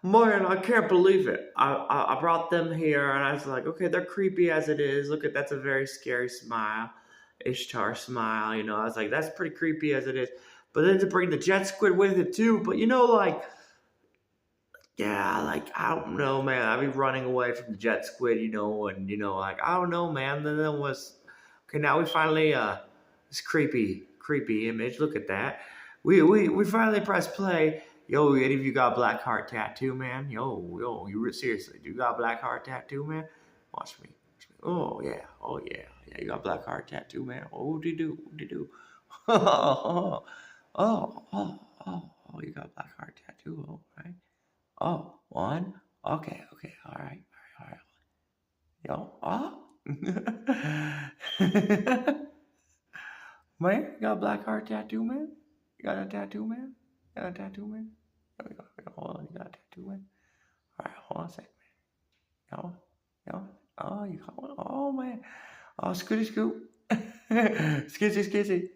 Man, I can't believe it. I brought them here, and I was like, okay, they're creepy as it is. Look at that's a very scary smile, Ishtar smile. I was like, that's pretty creepy as it is. But then to bring the jet squid with it too. But like, yeah, like I don't know, man. I'd be running away from the jet squid, and like I don't know, man. Then it was okay. Now we finally this creepy image. Look at that. We finally press play. Yo, any of you got a black heart tattoo, man? Yo, seriously? Do you got a black heart tattoo, man? Watch me. Oh yeah. You got a black heart tattoo, man. Oh, do. You got a black heart tattoo. Oh, right. Oh, one. Okay. All right. Yo, man, you got a black heart tattoo, man? You got a tattoo, man? You got a tattoo, man? Hold on, you got a tattoo, man? All right, hold on a second, man. Yo. Oh, you got one? Oh, man. Oh, scooty scoop. Skizzy.